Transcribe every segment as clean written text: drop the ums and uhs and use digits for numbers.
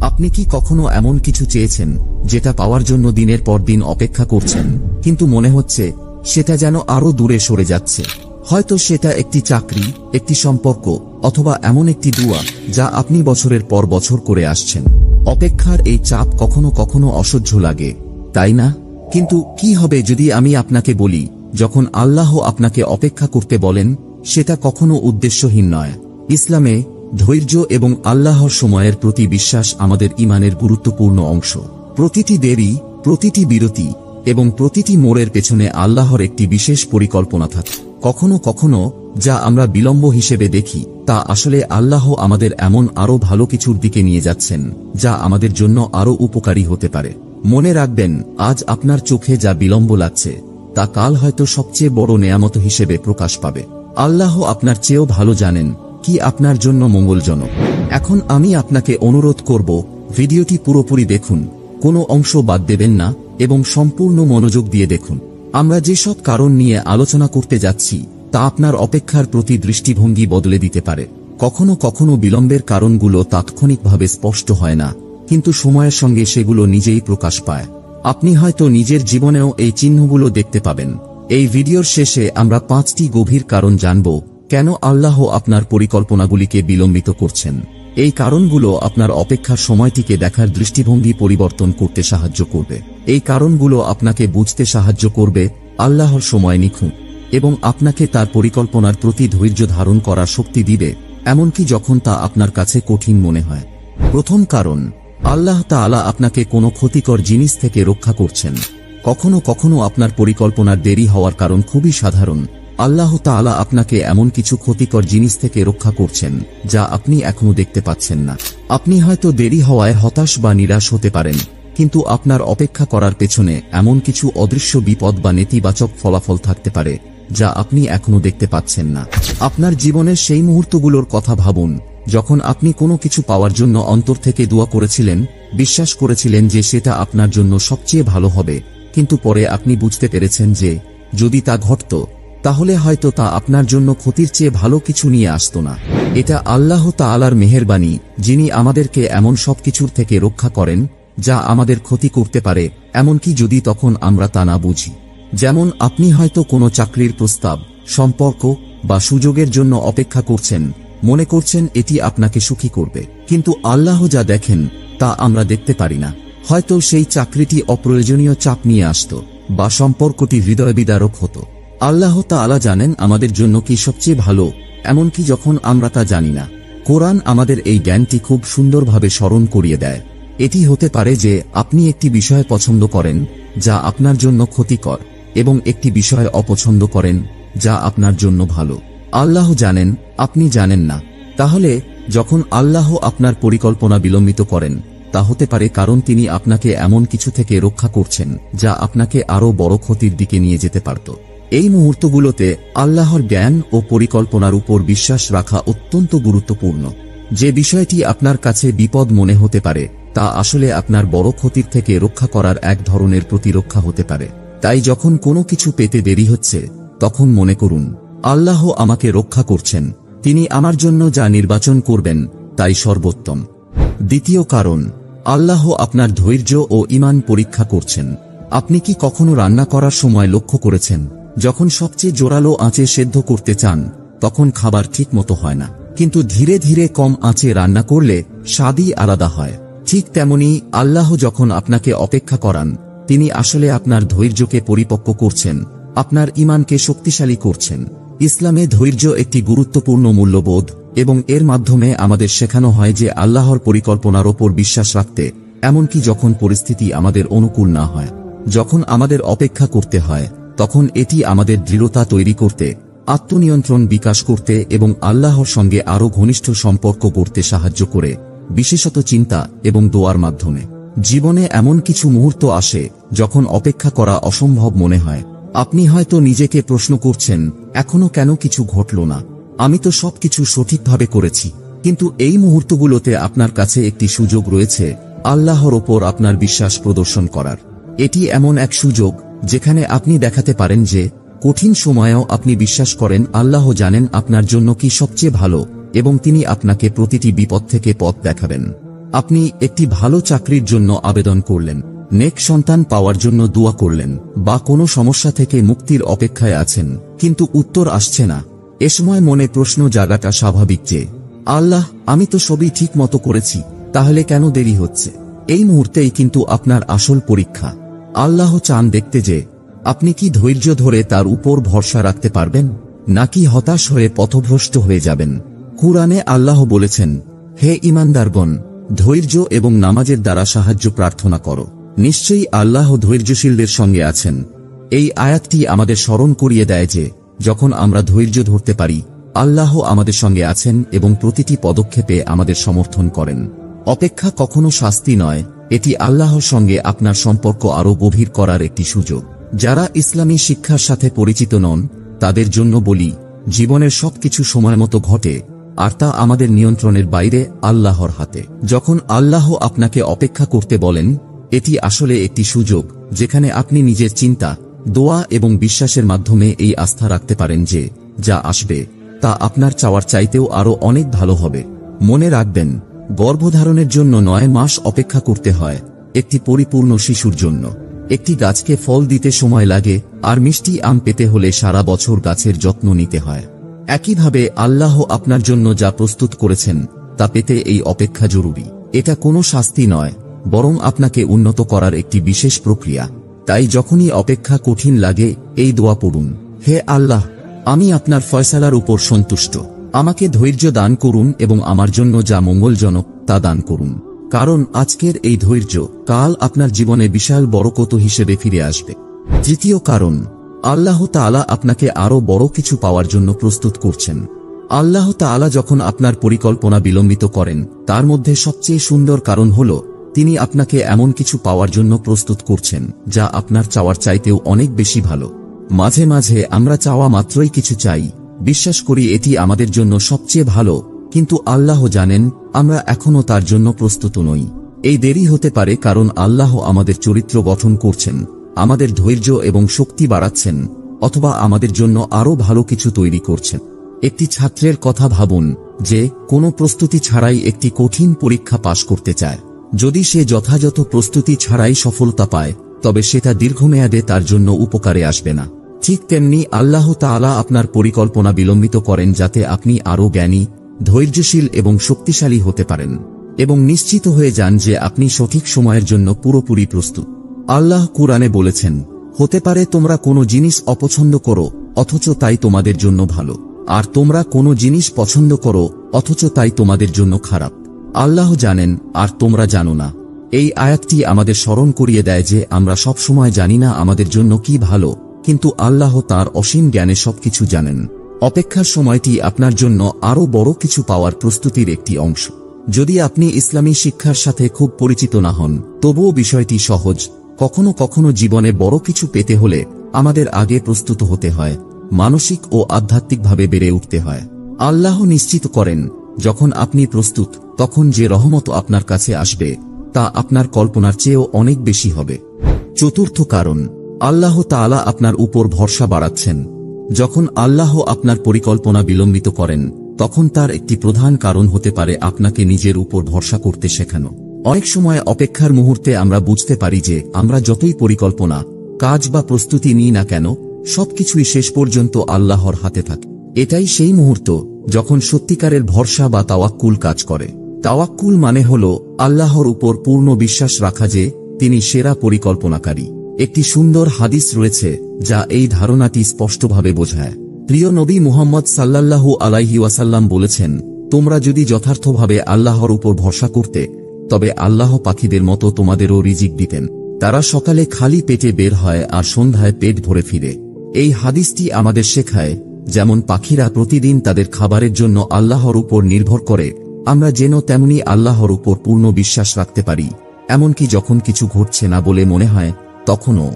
আপনি কি কখনো এমন কিছু চেয়েছেন যেটা পাওয়ার জন্য দিনের পর দিন অপেক্ষা করছেন, কিন্তু মনে হচ্ছে সেটা যেন আরো দূরে সরে যাচ্ছে? হয়তো সেটা একটি চাকরি, একটি সম্পর্ক, অথবা এমন একটি দুয়া যা আপনি বছরের পর বছর করে আসছেন। অপেক্ষার এই চাপ কখনো কখনো অসহ্য লাগে, তাই না? কিন্তু কি হবে যদি আমি আপনাকে বলি, যখন আল্লাহ আপনাকে অপেক্ষা করতে বলেন, সেটা কখনো উদ্দেশ্যহীন নয়। ইসলামে ধৈর্য এবং আল্লাহর সময়ের প্রতি বিশ্বাস আমাদের ঈমানের গুরুত্বপূর্ণ অংশ। প্রতিটি দেরি, প্রতিটি বিরতি এবং প্রতিটি মোড়ের পেছনে আল্লাহর একটি বিশেষ পরিকল্পনা থাকে। কখনো কখনো যা আমরা বিলম্ব হিসেবে দেখি, তা আসলে আল্লাহ আমাদের এমন আরো ভালো কিছুর দিকে নিয়ে যাচ্ছেন, যা আমাদের জন্য আরো উপকারী হতে পারে। মনে রাখবেন, আজ আপনার চোখে যা বিলম্ব লাগছে, তা কাল হয়তো সবচেয়ে বড় নেয়ামত হিসেবে প্রকাশ পাবে। আল্লাহ আপনার চেয়েও ভালো জানেন কি আপনার জন্য মঙ্গলজনক। এখন আমি আপনাকে অনুরোধ করব, ভিডিওটি পুরোপুরি দেখুন, কোনো অংশ বাদ দেবেন না এবং সম্পূর্ণ মনোযোগ দিয়ে দেখুন। আমরা যেসব কারণ নিয়ে আলোচনা করতে যাচ্ছি, তা আপনার অপেক্ষার প্রতি দৃষ্টিভঙ্গি বদলে দিতে পারে। কখনো কখনো বিলম্বের কারণগুলো তাৎক্ষণিকভাবে স্পষ্ট হয় না, কিন্তু সময়ের সঙ্গে সেগুলো নিজেই প্রকাশ পায়। আপনি হয়তো নিজের জীবনেও এই চিহ্নগুলো দেখতে পাবেন। এই ভিডিওর শেষে আমরা 5টি গভীর কারণ জানব কেন আল্লাহ আপনার পরিকল্পনাগুলিকে বিলম্বিত করছেন। এই কারণগুলো আপনার অপেক্ষার সময়টিকে দেখার দৃষ্টিভঙ্গি পরিবর্তন করতে সাহায্য করবে। এই কারণগুলো আপনাকে বুঝতে সাহায্য করবে আল্লাহর সময় নিখুঁত, এবং আপনাকে তার পরিকল্পনার প্রতি ধৈর্য ধারণ করার শক্তি দিবে, এমনকি যখন তা আপনার কাছে কঠিন মনে হয়। প্রথম কারণ, আল্লাহ তাআলা আপনাকে কোনো ক্ষতিকর জিনিস থেকে রক্ষা করছেন। কখনো কখনো আপনার পরিকল্পনার দেরি হওয়ার কারণ খুবই সাধারণ। আল্লাহ তাআলা আপনাকে এমন কিছু ক্ষতিকর জিনিস থেকে রক্ষা করছেন যা আপনি এখনো দেখতে পাচ্ছেন না। আপনি হয়তো দেরি হওয়ায় হতাশ বা নিরাশ হতে পারেন, কিন্তু আপনার অপেক্ষা করার পেছনে এমন কিছু অদৃশ্য বিপদ বা নেতিবাচক ফলাফল থাকতে পারে যা আপনি এখনো দেখতে পাচ্ছেন না। আপনার জীবনের সেই মুহূর্তগুলোর কথা ভাবুন, যখন আপনি কোনো কিছু পাওয়ার জন্য অন্তর থেকে দোয়া করেছিলেন, বিশ্বাস করেছিলেন যে সেটা আপনার জন্য সবচেয়ে ভালো হবে, কিন্তু পরে আপনি বুঝতে পেরেছেন যে যদি তা ঘটত, তাহলে হয়তো তা আপনার জন্য ক্ষতির চেয়ে ভালো কিছু নিয়ে আসত না। এটা আল্লাহ তাআলার মেহেরবানি, যিনি আমাদেরকে এমন সবকিছুর থেকে রক্ষা করেন যা আমাদের ক্ষতি করতে পারে, এমনকি যদি তখন আমরা তা না বুঝি। যেমন আপনি হয়তো কোনো চাকরির প্রস্তাব, সম্পর্ক বা সুযোগের জন্য অপেক্ষা করছেন, মনে করছেন এটি আপনাকে সুখী করবে, কিন্তু আল্লাহ যা দেখেন তা আমরা দেখতে পারি না। হয়তো সেই চাকরিটি অপ্রয়োজনীয় চাপ নিয়ে আসত, বা সম্পর্কটি হৃদয়বিদারক হতো। আল্লাহ তাআলা জানেন আমাদের জন্য কি সবচেয়ে ভালো, এমনকি যখন আমরা তা জানি না। কোরআন আমাদের এই জ্ঞানটি খুব সুন্দরভাবে স্মরণ করিয়ে দেয়। এটি হতে পারে যে আপনি একটি বিষয় পছন্দ করেন যা আপনার জন্য ক্ষতিকর, এবং একটি বিষয় অপছন্দ করেন যা আপনার জন্য ভালো। আল্লাহ জানেন, আপনি জানেন না। তাহলে যখন আল্লাহ আপনার পরিকল্পনা বিলম্বিত করেন, তা হতে পারে কারণ তিনি আপনাকে এমন কিছু থেকে রক্ষা করছেন যা আপনাকে আরো বড় ক্ষতির দিকে নিয়ে যেতে পারত। এই মুহূর্তগুলোতে আল্লাহর জ্ঞান ও পরিকল্পনার উপর বিশ্বাস রাখা অত্যন্ত গুরুত্বপূর্ণ। যে বিষয়টি আপনার কাছে বিপদ মনে হতে পারে, তা আসলে আপনার বড় ক্ষতির থেকে রক্ষা করার এক ধরনের প্রতিরক্ষা হতে পারে। তাই যখন কোনো কিছু পেতে দেরি হচ্ছে, তখন মনে করুন, আল্লাহ আমাকে রক্ষা করছেন, তিনি আমার জন্য যা নির্বাচন করবেন তাই সর্বোত্তম। দ্বিতীয় কারণ, আল্লাহ আপনার ধৈর্য ও ঈমান পরীক্ষা করছেন। আপনি কি কখনো রান্না করার সময় লক্ষ্য করেছেন, যখন সবচেয়ে জোরালো আঁচে সেদ্ধ করতে চান, তখন খাবার ঠিক মতো হয় না, কিন্তু ধীরে ধীরে কম আঁচে রান্না করলে স্বাদই আলাদা হয়। ঠিক তেমনি আল্লাহ যখন আপনাকে অপেক্ষা করান, তিনি আসলে আপনার ধৈর্যকে পরিপক্ব করছেন, আপনার ঈমানকে শক্তিশালী করছেন। ইসলামে ধৈর্য একটি গুরুত্বপূর্ণ মূল্যবোধ, এবং এর মাধ্যমে আমাদের শেখানো হয় যে আল্লাহর পরিকল্পনার ওপর বিশ্বাস রাখতে, এমনকি যখন পরিস্থিতি আমাদের অনুকূল না হয়। যখন আমাদের অপেক্ষা করতে হয়, তখন এটি আমাদের দৃঢ়তা তৈরি করতে, আত্মনিয়ন্ত্রণ বিকাশ করতে এবং আল্লাহর সঙ্গে আরো ঘনিষ্ঠ সম্পর্ক করতে সাহায্য করে, বিশেষত চিন্তা এবং দোয়ার মাধ্যমে। জীবনে এমন কিছু মুহূর্ত আসে যখন অপেক্ষা করা অসম্ভব মনে হয়। আপনি হয়তো নিজেকে প্রশ্ন করছেন, এখনো কেন কিছু ঘটল না, আমি তো সবকিছু সঠিকভাবে করেছি। কিন্তু এই মুহূর্তগুলোতে আপনার কাছে একটি সুযোগ রয়েছে আল্লাহর ওপর আপনার বিশ্বাস প্রদর্শন করার। এটি এমন এক সুযোগ যেখানে আপনি দেখাতে পারেন যে কঠিন সময়েও আপনি বিশ্বাস করেন আল্লাহ জানেন আপনার জন্য কি সবচেয়ে ভালো, এবং তিনি আপনাকে প্রতিটি বিপদ থেকে পথ দেখাবেন। আপনি একটি ভালো চাকরির জন্য আবেদন করলেন, নেক সন্তান পাওয়ার জন্য দোয়া করলেন, বা কোনো সমস্যা থেকে মুক্তির অপেক্ষায় আছেন, কিন্তু উত্তর আসছে না। এ সময় মনে প্রশ্ন জাগাটা স্বাভাবিক যে, আল্লাহ, আমি তো সবই ঠিক মতো করেছি, তাহলে কেন দেরি হচ্ছে? এই মুহূর্তেই কিন্তু আপনার আসল পরীক্ষা। আল্লাহ চান দেখতে যে আপনি কি ধৈর্য ধরে তার উপর ভরসা রাখতে পারবেন, নাকি হতাশ হয়ে পথভ্রষ্ট হয়ে যাবেন। কুরআনে আল্লাহ বলেছেন, হে ঈমানদারগণ, ধৈর্য এবং নামাজের দ্বারা সাহায্য প্রার্থনা করো, নিশ্চয়ই আল্লাহ ধৈর্যশীলদের সঙ্গে আছেন। এই আয়াতটি আমাদের স্মরণ করিয়ে দেয় যে যখন আমরা ধৈর্য ধরতে পারি, আল্লাহ আমাদের সঙ্গে আছেন এবং প্রতিটি পদক্ষেপে আমাদের সমর্থন করেন। অপেক্ষা কখনো শাস্তি নয়, এটি আল্লাহর সঙ্গে আপনার সম্পর্ক আরও গভীর করার একটি সুযোগ। যারা ইসলামী শিক্ষার সাথে পরিচিত নন তাদের জন্য বলি, জীবনের সবকিছু সময়মতো ঘটে, আর তা আমাদের নিয়ন্ত্রণের বাইরে, আল্লাহর হাতে। যখন আল্লাহ আপনাকে অপেক্ষা করতে বলেন, এটি আসলে একটি সুযোগ যেখানে আপনি নিজের চিন্তা, দোয়া এবং বিশ্বাসের মাধ্যমে এই আস্থা রাখতে পারেন যে যা আসবে তা আপনার চাওয়ার চাইতেও আরও অনেক ভালো হবে। মনে রাখবেন, গর্ভধারণের জন্য 9 মাস অপেক্ষা করতে হয় একটি পরিপূর্ণ শিশুর জন্য। একটি গাছকে ফল দিতে সময় লাগে, আর মিষ্টি আম পেতে হলে সারা বছর গাছের যত্ন নিতে হয়। একইভাবে আল্লাহ আপনার জন্য যা প্রস্তুত করেছেন তা পেতে এই অপেক্ষা জরুরি। এটা কোনো শাস্তি নয়, বরং আপনাকে উন্নত করার একটি বিশেষ প্রক্রিয়া। তাই যখনই অপেক্ষা কঠিন লাগে, এই দোয়া পড়ুন, হে আল্লাহ, আমি আপনার ফয়সালার উপর সন্তুষ্ট, আমাকে ধৈর্য দান করুন এবং আমার জন্য যা মঙ্গলজনক তা দান করুন। কারণ আজকের এই ধৈর্য কাল আপনার জীবনে বিশাল বরকত হিসেবে ফিরে আসবে। তৃতীয় কারণ, আল্লাহ তাআলা আপনাকে আরো বড় কিছু পাওয়ার জন্য প্রস্তুত করছেন। আল্লাহ তাআলা যখন আপনার পরিকল্পনা বিলম্বিত করেন, তার মধ্যে সবচেয়ে সুন্দর কারণ হল তিনি আপনাকে এমন কিছু পাওয়ার জন্য প্রস্তুত করছেন যা আপনার চাওয়ার চাইতেও অনেক বেশি ভালো। মাঝে মাঝে আমরা চাওয়া মাত্রই কিছু চাই, বিশ্বাস করি এটি আমাদের জন্য সবচেয়ে ভালো, কিন্তু আল্লাহ জানেন আমরা এখনো তার জন্য প্রস্তুত নই। এই দেরি হতে পারে কারণ আল্লাহ আমাদের চরিত্র গঠন করছেন, আমাদের ধৈর্য এবং শক্তি বাড়াচ্ছেন, অথবা আমাদের জন্য আরো ভালো কিছু তৈরি করছেন। একটি ছাত্রের কথা ভাবুন যে কোনো প্রস্তুতি ছাড়াই একটি কঠিন পরীক্ষা পাশ করতে চায়। যদি সে যথাযথ প্রস্তুতি ছাড়াই সফলতা পায়, তবে সেটা দীর্ঘমেয়াদে তার জন্য উপকারে আসবে না। ঠিক তেমনি আল্লাহ তাআলা আপনার পরিকল্পনা বিলম্বিত করেন যাতে আপনি আরো জ্ঞানী, ধৈর্যশীল এবং শক্তিশালী হতে পারেন, এবং নিশ্চিত হয়ে যান যে আপনি সঠিক সময়ের জন্য পুরোপুরি প্রস্তুত। আল্লাহ কুরআনে বলেছেন, হতে পারে তোমরা কোনো জিনিস অপছন্দ করো অথচ তাই তোমাদের জন্য ভালো, আর তোমরা কোনো জিনিস পছন্দ করো অথচ তাই তোমাদের জন্য খারাপ। আল্লাহ জানেন আর তোমরা জানো না। এই আয়াতটি আমাদের স্মরণ করিয়ে দেয় যে আমরা সব সময় জানি না আমাদের জন্য কি ভালো, কিন্তু আল্লাহ তার অসীম জ্ঞানে সবকিছু জানেন। অপেক্ষার সময়টি আপনার জন্য আরো বড় কিছু পাওয়ার প্রস্তুতির একটি অংশ। যদি আপনি ইসলামী শিক্ষার সাথে খুব পরিচিত না হন, তবুও বিষয়টি সহজ। কখনো কখনো জীবনে বড় কিছু পেতে হলে আমাদের আগে প্রস্তুত হতে হয়, মানসিক ও আধ্যাত্মিকভাবে বেড়ে উঠতে হয়। আল্লাহ নিশ্চিত করেন যখন আপনি প্রস্তুত, তখন যে রহমত আপনার কাছে আসবে তা আপনার কল্পনার চেয়েও অনেক বেশি হবে। চতুর্থ কারণ, আল্লাহ তাআলা আপনার উপর ভরসা বাড়াচ্ছেন। যখন আল্লাহ আপনার পরিকল্পনা বিলম্বিত করেন, তখন তার একটি প্রধান কারণ হতে পারে আপনাকে নিজের উপর ভরসা করতে শেখানো। অনেক সময় অপেক্ষার মুহূর্তে আমরা বুঝতে পারি যে আমরা যতই পরিকল্পনা, কাজ বা প্রস্তুতি নিই না কেন, সবকিছুই শেষ পর্যন্ত আল্লাহর হাতে থাকে। এটাই সেই মুহূর্ত যখন সত্যিকারের ভরসা বা তাওয়াক্কুল কাজ করে। তাওয়াক্কুল মানে হল আল্লাহর উপর পূর্ণ বিশ্বাস রাখা যে তিনি সেরা পরিকল্পনাকারী। একটি সুন্দর হাদিস রয়েছে যা এই ধারণাটি স্পষ্টভাবে বোঝায়। প্রিয় নবী মুহাম্মদ সাল্লাল্লাহু আলাইহি ওয়াসাল্লাম বলেছেন, তোমরা যদি যথার্থভাবে আল্লাহর উপর ভরসা করতে, তবে আল্লাহ পাখিদের মতো তোমাদেরও রিজিক দিতেন। তারা সকালে খালি পেটে বের হয় আর সন্ধ্যায় পেট ভরে ফিরে। এই হাদিসটি আমাদের শেখায়, যেমন পাখিরা প্রতিদিন তাদের খাবারের জন্য আল্লাহর উপর নির্ভর করে, আমরা যেন তেমনি আল্লাহর উপর পূর্ণ বিশ্বাস রাখতে পারি, এমনকি যখন কিছু ঘটছে না বলে মনে হয়, তখনও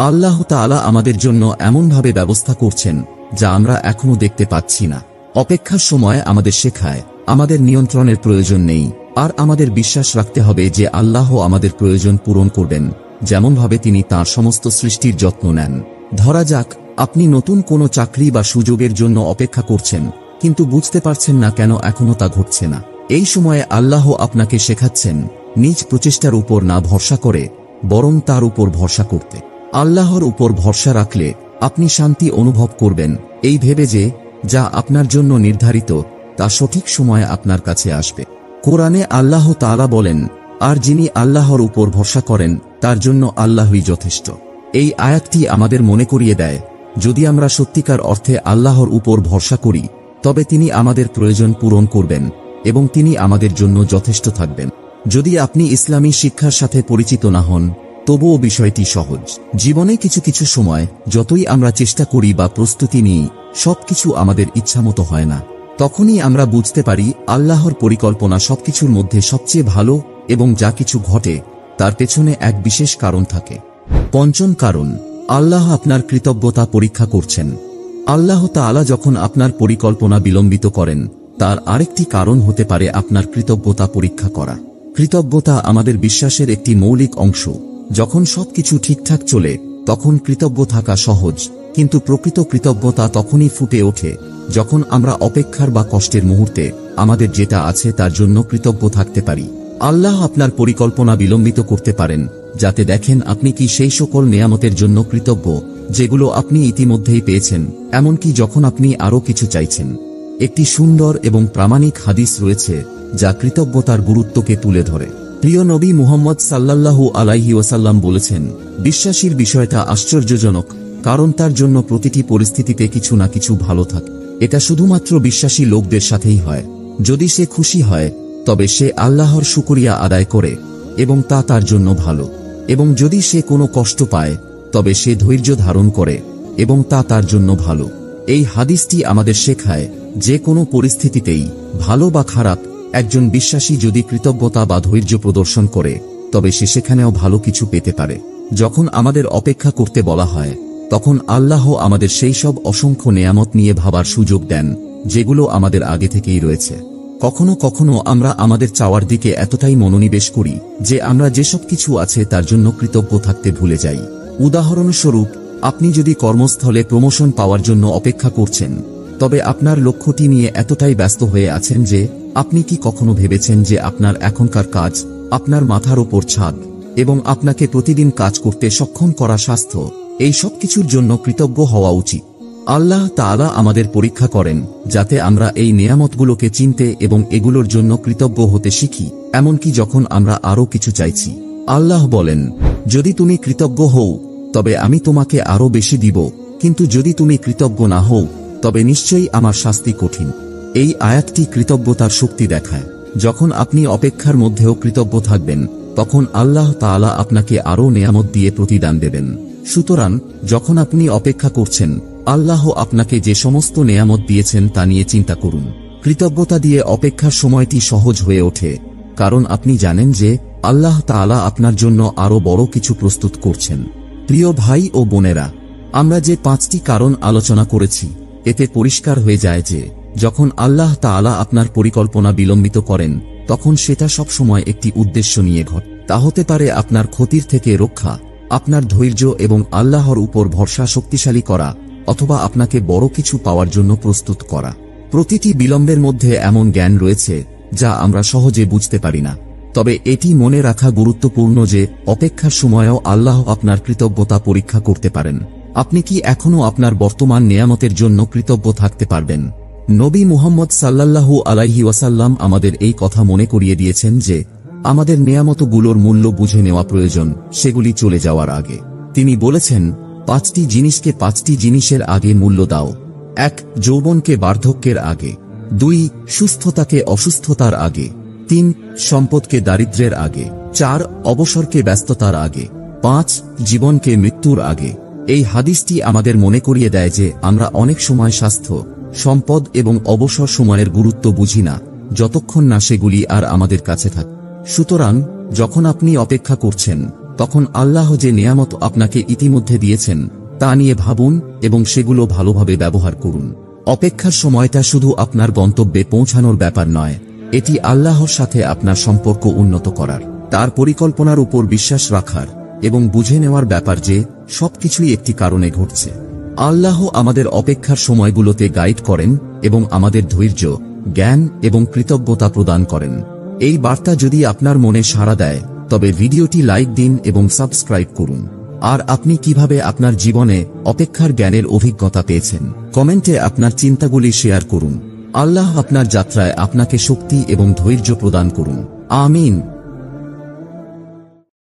আল্লাহ তাআলা আমাদের জন্য এমনভাবে ব্যবস্থা করছেন যা আমরা এখনো দেখতে পাচ্ছি না। অপেক্ষার সময় আমাদের শেখায় আমাদের নিয়ন্ত্রণের প্রয়োজন নেই, আর আমাদের বিশ্বাস রাখতে হবে যে আল্লাহ আমাদের প্রয়োজন পূরণ করবেন, যেমনভাবে তিনি তাঁর সমস্ত সৃষ্টির যত্ন নেন। ধরা যাক আপনি নতুন কোনো চাকরি বা সুযোগের জন্য অপেক্ষা করছেন, কিন্তু বুঝতে পারছেন না কেন এখনো তা ঘটছে না। এই সময়ে আল্লাহ আপনাকে শেখাচ্ছেন নিজ প্রচেষ্টার উপর না ভরসা করে বরং তার উপর ভরসা করতে। আল্লাহর উপর ভরসা রাখলে আপনি শান্তি অনুভব করবেন, এই ভেবে যে যা আপনার জন্য নির্ধারিত তা সঠিক সময়ে আপনার কাছে আসবে। কোরআনে আল্লাহ তাআলা বলেন, আর যিনি আল্লাহর উপর ভরসা করেন তার জন্য আল্লাহই যথেষ্ট। এই আয়াতটি আমাদের মনে করিয়ে দেয়, যদি আমরা সত্যিকার অর্থে আল্লাহর উপর ভরসা করি তবে তিনি আমাদের প্রয়োজন পূরণ করবেন এবং তিনি আমাদের জন্য যথেষ্ট থাকবেন। যদি আপনি ইসলামী শিক্ষার সাথে পরিচিত না হন তবুও বিষয়টি সহজ। জীবনে কিছু কিছু সময় যতই আমরা চেষ্টা করি বা প্রস্তুতি নিই সবকিছু আমাদের ইচ্ছামতো হয় না। তখনই আমরা বুঝতে পারি আল্লাহর পরিকল্পনা সবকিছুর মধ্যে সবচেয়ে ভালো এবং যা কিছু ঘটে তার পেছনে এক বিশেষ কারণ থাকে। পঞ্চম কারণ, আল্লাহ আপনার কৃতজ্ঞতা পরীক্ষা করছেন। আল্লাহ তাআলা যখন আপনার পরিকল্পনা বিলম্বিত করেন তার আরেকটি কারণ হতে পারে আপনার কৃতজ্ঞতা পরীক্ষা করা। কৃতজ্ঞতা আমাদের বিশ্বাসের একটি মৌলিক অংশ। যখন সবকিছু ঠিকঠাক চলে তখন কৃতজ্ঞ থাকা সহজ, কিন্তু প্রকৃত কৃতজ্ঞতা তখনই ফুটে ওঠে যখন আমরা অপেক্ষার বা কষ্টের মুহূর্তে আমাদের যেটা আছে তার জন্য কৃতজ্ঞ থাকতে পারি। আল্লাহ আপনার পরিকল্পনা বিলম্বিত করতে পারেন যাতে দেখেন আপনি কি সেই সকল নেয়ামতের জন্য কৃতজ্ঞ যেগুলো আপনি ইতিমধ্যেই পেয়েছেন, এমনকি যখন আপনি আরও কিছু চাইছেন। একটি সুন্দর এবং প্রামাণিক হাদিস রয়েছে যা কৃতজ্ঞতার গুরুত্বকে তুলে ধরে। প্রিয় নবী মুহাম্মদ সাল্লাল্লাহু আলাইহি ওয়াসাল্লাম বলেছেন, বিশ্বাসীর বিষয়টা আশ্চর্যজনক, কারণ তার জন্য প্রতিটি পরিস্থিতিতে কিছু না কিছু ভালো থাকে। এটা শুধুমাত্র বিশ্বাসী লোকদের সাথেই হয়। যদি সে খুশি হয় তবে সে আল্লাহর শুকরিয়া আদায় করে এবং তা তার জন্য ভালো, এবং যদি সে কোনো কষ্ট পায় তবে সে ধৈর্য ধারণ করে এবং তা তার জন্য ভালো। এই হাদিসটি আমাদের শেখায় যে কোনো পরিস্থিতিতেই, ভালো বা খারাপ, একজন বিশ্বাসী যদি কৃতজ্ঞতা বা ধৈর্য প্রদর্শন করে তবে সে সেখানেও ভালো কিছু পেতে পারে। যখন আমাদের অপেক্ষা করতে বলা হয় তখন আল্লাহ আমাদের সেই সব অসংখ্য নেয়ামত নিয়ে ভাবার সুযোগ দেন যেগুলো আমাদের আগে থেকেই রয়েছে। কখনো কখনো আমরা আমাদের চাওয়ার দিকে এতটাই মনোনিবেশ করি যে আমরা যেসব কিছু আছে তার জন্য কৃতজ্ঞ থাকতে ভুলে যাই। উদাহরণস্বরূপ, আপনি যদি কর্মস্থলে প্রমোশন পাওয়ার জন্য অপেক্ষা করছেন তবে আপনার লক্ষ্যটি নিয়ে এতটাই ব্যস্ত হয়ে আছেন যে আপনি কি কখনো ভেবেছেন যে আপনার এখনকার কাজ, আপনার মাথার ওপর ছাদ এবং আপনাকে প্রতিদিন কাজ করতে সক্ষম করা স্বাস্থ্য, এই সব কিছুর জন্য কৃতজ্ঞ হওয়া উচিত। আল্লাহ তাআলা আমাদের পরীক্ষা করেন যাতে আমরা এই নেয়ামতগুলোকে চিনতে এবং এগুলোর জন্য কৃতজ্ঞ হতে শিখি, এমনকি যখন আমরা আরও কিছু চাইছি। আল্লাহ বলেন, যদি তুমি কৃতজ্ঞ হও তবে আমি তোমাকে আরও বেশি দিব, কিন্তু যদি তুমি কৃতজ্ঞ না হও তবে নিশ্চয়ই আমার শাস্তি কঠিন। এই আয়াতটি কৃতজ্ঞতার শক্তি দেখায়। যখন আপনি অপেক্ষার মধ্যেও কৃতজ্ঞ থাকবেন তখন আল্লাহ তাআলা আপনাকে আরও নেয়ামত দিয়ে প্রতিদান দেবেন। সুতরাং যখন আপনি অপেক্ষা করছেন আল্লাহ আপনাকে যে সমস্ত নেয়ামত দিয়েছেন তা নিয়ে চিন্তা করুন। কৃতজ্ঞতা দিয়ে অপেক্ষার সময়টি সহজ হয়ে ওঠে, কারণ আপনি জানেন যে আল্লাহ তাআলা আপনার জন্য আরও বড় কিছু প্রস্তুত করছেন। প্রিয় ভাই ও বোনেরা, আমরা যে 5টি কারণ আলোচনা করেছি এতে পরিষ্কার হয়ে যায় যে যখন আল্লাহ তাআলা আপনার পরিকল্পনা বিলম্বিত করেন তখন সেটা সব সময় একটি উদ্দেশ্য নিয়ে ঘটে। তা হতে পারে আপনার ক্ষতির থেকে রক্ষা, আপনার ধৈর্য এবং আল্লাহর উপর ভরসা শক্তিশালী করা, অথবা আপনাকে বড় কিছু পাওয়ার জন্য প্রস্তুত করা। প্রতিটি বিলম্বের মধ্যে এমন জ্ঞান রয়েছে যা আমরা সহজে বুঝতে পারি না। তবে এটি মনে রাখা গুরুত্বপূর্ণ যে অপেক্ষার সময়েও আল্লাহ আপনার কৃতজ্ঞতা পরীক্ষা করতে পারেন। আপনি কি এখনও আপনার বর্তমান নেয়ামতের জন্য কৃতজ্ঞ থাকতে পারবেন? নবী মুহাম্মদ সাল্লাল্লাহু আলাইহি ওয়াসাল্লাম আমাদের এই কথা মনে করিয়ে দিয়েছেন যে আমাদের নেয়ামতগুলোর মূল্য বুঝে নেওয়া প্রয়োজন, সেগুলি চলে যাওয়ার আগে। তিনি বলেছেন, 5টি জিনিসকে 5টি জিনিসের আগে মূল্য দাও। 1. যৌবনকে বার্ধক্যের আগে। 2. সুস্থতাকে অসুস্থতার আগে। 3. সম্পদকে দারিদ্র্যের আগে। 4. অবসরকে ব্যস্ততার আগে। 5. জীবনকে মৃত্যুর আগে। এই হাদিসটি আমাদের মনে করিয়ে দেয় যে আমরা অনেক সময় স্বাস্থ্য, সম্পদ এবং অবসর সময়ের গুরুত্ব বুঝি না যতক্ষণ না সেগুলি আর আমাদের কাছে থাকে। সুতরাং যখন আপনি অপেক্ষা করছেন তখন আল্লাহ যে নেয়ামত আপনাকে ইতিমধ্যে দিয়েছেন তা নিয়ে ভাবুন এবং সেগুলো ভালোভাবে ব্যবহার করুন। অপেক্ষার সময়টা শুধু আপনার গন্তব্যে পৌঁছানোর ব্যাপার নয়, এটি আল্লাহর সাথে আপনার সম্পর্ক উন্নত করার, তার পরিকল্পনার উপর বিশ্বাস রাখার এবং বুঝে নেওয়ার ব্যাপার যে সবকিছুই একটি কারণে ঘটছে। আল্লাহ আমাদের অপেক্ষার সময়গুলোতে গাইড করেন এবং আমাদের ধৈর্য, জ্ঞান এবং কৃতজ্ঞতা প্রদান করেন। এই বার্তা যদি আপনার মনে সাড়া দেয় তবে ভিডিওটি লাইক দিন এবং সাবস্ক্রাইব করুন। আর আপনি কিভাবে আপনার জীবনে অপেক্ষার জ্ঞানের অভিজ্ঞতা পেয়েছেন কমেন্টে আপনার চিন্তাগুলি শেয়ার করুন। আল্লাহ আপনার যাত্রায় আপনাকে শক্তি এবং ধৈর্য প্রদান করুন। আমিন।